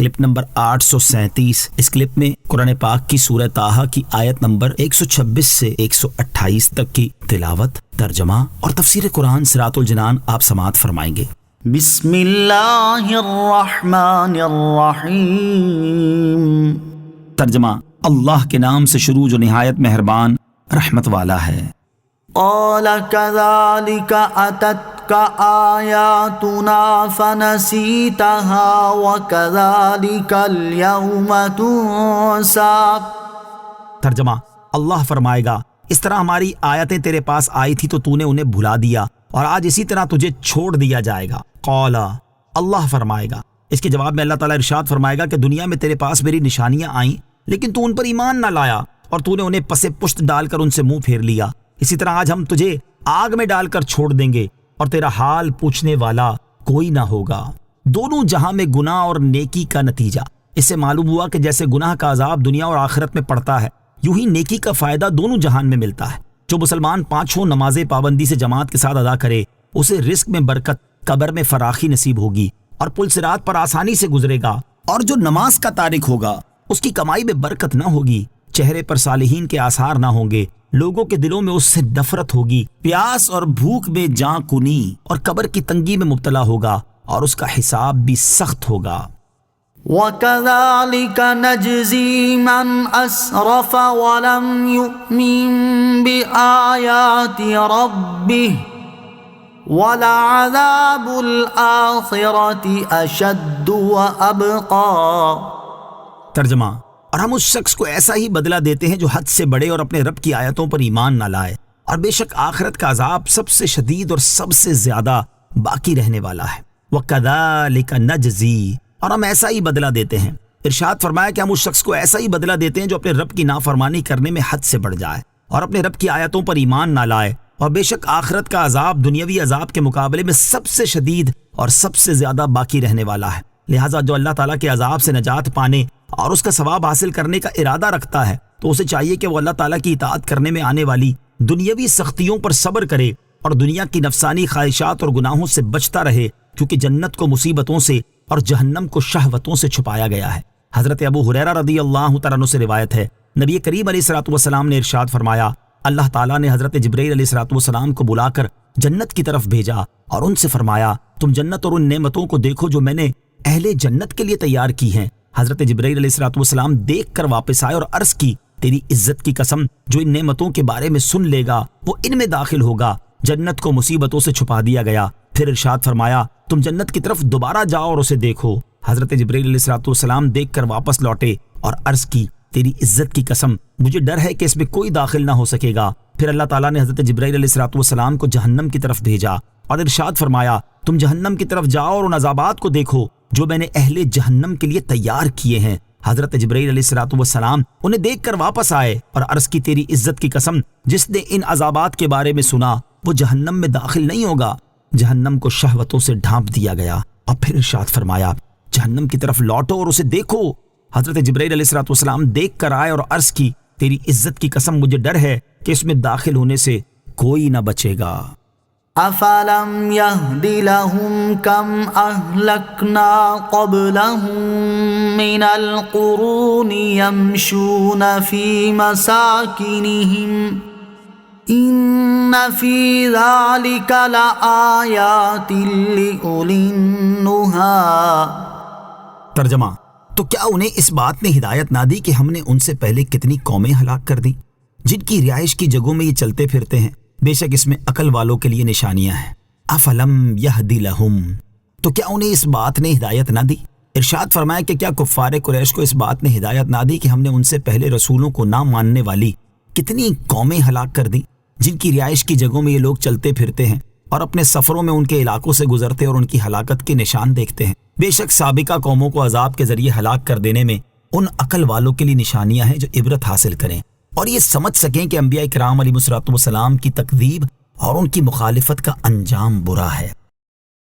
Clip number 837۔ اس clip میں قرآن پاک کی سورہ طٰہٰ کی آیت نمبر 126 سے 128 تک کی تلاوت، ترجمہ اور تفسیر قرآن صراط الجنان آپ سماعت فرمائیں گے۔ بسم اللہ الرحمن الرحیم۔ ترجمہ، اللہ کے نام سے شروع جو نہایت مہربان رحمت والا ہے۔ قال كذلك أتتك آياتنا فنسيتها وكذلك اليوم تنسى۔ ترجمہ، اللہ فرمائے گا اس طرح ہماری آیتیں تیرے پاس آئی تھی تو تو نے انہیں بھلا دیا اور آج اسی طرح تجھے چھوڑ دیا جائے گا۔ قال، اللہ فرمائے گا۔ اس کے جواب میں اللہ تعالیٰ ارشاد فرمائے گا کہ دنیا میں تیرے پاس میری نشانیاں آئیں لیکن تو ان پر ایمان نہ لایا اور تو نے انہیں پس پشت ڈال کر ان سے منہ پھیر لیا۔ اسی طرح آج ہم تجھے آگ میں ڈال کر چھوڑ دیں گے اور تیرا حال پوچھنے والا کوئی نہ ہوگا۔ دونوں جہاں میں گناہ اور نیکی کا نتیجہ۔ اس سے معلوم ہوا کہ جیسے گناہ کا عذاب دنیا اور آخرت میں پڑتا ہے، یوں ہی نیکی کا فائدہ دونوں جہان میں ملتا ہے۔ جو مسلمان پانچوں نمازیں پابندی سے جماعت کے ساتھ ادا کرے، اسے رزق میں برکت، قبر میں فراخی نصیب ہوگی اور پل صراط پر آسانی سے گزرے گا، اور جو نماز کا تارک ہوگا اس کی کمائی میں برکت نہ ہوگی، چہرے پر صالحین کے آثار نہ ہوں گے، لوگوں کے دلوں میں اس سے نفرت ہوگی، پیاس اور بھوک میں جاں کنی اور قبر کی تنگی میں مبتلا ہوگا اور اس کا حساب بھی سخت ہوگا۔ وَكَذَلِكَ نَجْزِي مَنْ أَسْرَفَ وَلَمْ يُؤْمِنْ بِآيَاتِ رَبِّهِ وَلَعَذَابُ الْآخِرَةِ أَشَدُّ وَأَبْقَى۔ ترجمہ، اور ہم اس شخص کو ایسا ہی بدلہ دیتے ہیں جو حد سے بڑے اور اپنے رب کی آیتوں پر ایمان نہ لائے، اور بے شک آخرت کا عذاب سب سے شدید اور سب سے زیادہ باقی رہنے والا ہے۔ وَكَذَلِكَ نَجْزِي، اور ہم ایسا ہی بدلہ دیتے ہیں۔ ارشاد فرمایا کہ ہم اس شخص کو ایسا ہی بدلہ دیتے ہیں جو اپنے رب کی نافرمانی کرنے میں حد سے بڑھ جائے اور اپنے رب کی آیتوں پر ایمان نہ لائے، اور بے شک آخرت کا عذاب دنیاوی عذاب کے مقابلے میں سب سے شدید اور سب سے زیادہ باقی رہنے والا ہے۔ لہٰذا جو اللہ تعالیٰ کے عذاب سے نجات پانے اور اس کا ثواب حاصل کرنے کا ارادہ رکھتا ہے تو اسے چاہیے کہ وہ اللہ تعالیٰ کی اطاعت کرنے میں آنے والی دنیاوی سختیوں پر صبر کرے اور دنیا کی نفسانی خواہشات اور گناہوں سے بچتا رہے، کیونکہ جنت کو مصیبتوں سے اور جہنم کو شہوتوں سے چھپایا گیا ہے۔ حضرت ابو ہریرہ رضی اللہ تعالیٰ عنہ سے روایت ہے، نبی کریم علیہ الصلوۃ والسلام نے ارشاد فرمایا، اللہ تعالیٰ نے حضرت جبرائیل علیہ الصلوۃ والسلام کو بلا کر جنت کی طرف بھیجا اور ان سے فرمایا، تم جنت اور ان نعمتوں کو دیکھو جو میں نے اہل جنت کے لیے تیار کی ہیں۔ حضرت جبرائیل علیہ الصلوۃ والسلام دیکھ کر واپس آئے اور عرض کی، تیری عزت کی قسم، جو ان نعمتوں کے بارے میں سن لے گا وہ ان میں داخل ہوگا۔ جنت کو مصیبتوں سے چھپا دیا گیا۔ پھر ارشاد فرمایا، تم جنت کی طرف دوبارہ جاؤ اور اسے دیکھو۔ حضرت جبرائیل علیہ الصلوۃ والسلام دیکھ کر واپس لوٹے اور عرض کی، تیری عزت کی قسم، مجھے ڈر ہے کہ اس میں کوئی داخل نہ ہو سکے گا۔ پھر اللہ تعالیٰ نے حضرت جبرائیل علیہ الصلوۃ والسلام کو جہنم کی طرف بھیجا اور ارشاد فرمایا، تم جہنم کی طرف جاؤ اور ان عذابات کو دیکھو جو میں نے اہل جہنم کے لیے تیار کیے ہیں۔ حضرت جبرائیل علیہ الصلوۃ والسلام انہیں دیکھ کر واپس آئے اور عرض کی، تیری عزت کی قسم، جس نے ان عذابات کے بارے میں سنا وہ جہنم میں داخل نہیں ہوگا۔ جہنم کو شہوتوں سے ڈھانپ دیا گیا اور پھر ارشاد فرمایا، جہنم کی طرف لوٹو اور اسے دیکھو۔ حضرت جبرائیل علیہ الصلوۃ والسلام دیکھ کر آئے اور عرض کی، تیری عزت کی قسم، مجھے ڈر ہے کہ اس میں داخل ہونے سے کوئی نہ بچے گا۔ أَفَلَمْ يَهْدِ لَهُمْ كَمْ أَهْلَكْنَا قَبْلَهُمْ مِنَ الْقُرُونِ يَمْشُونَ فِي مَسَاكِنِهِمْ إِنَّ فِي ذَلِكَ لَآيَاتٍ لِأُولِي النُّهَىٰ۔ ترجمہ، تو کیا انہیں اس بات نے ہدایت نہ دی کہ ہم نے ان سے پہلے کتنی قومیں ہلاک کر دیں جن کی رہائش کی جگہوں میں یہ چلتے پھرتے ہیں؟ بے شک اس میں عقل والوں کے لیے نشانیاں ہیں۔ افلم یہدی لہم، تو کیا انہیں اس بات نے ہدایت نہ دی؟ ارشاد فرمایا کہ کیا کفار قریش کو اس بات نے ہدایت نہ دی کہ ہم نے ان سے پہلے رسولوں کو نہ ماننے والی کتنی قومیں ہلاک کر دیں جن کی رہائش کی جگہوں میں یہ لوگ چلتے پھرتے ہیں اور اپنے سفروں میں ان کے علاقوں سے گزرتے اور ان کی ہلاکت کے نشان دیکھتے ہیں۔ بے شک سابقہ قوموں کو عذاب کے ذریعے ہلاک کر دینے میں ان عقل والوں کے لیے نشانیاں ہیں جو عبرت حاصل کریں اور یہ سمجھ سکیں کہ انبیاء کرام علیہ الصلوۃ والسلام کی تکذیب اور ان کی مخالفت کا انجام برا ہے۔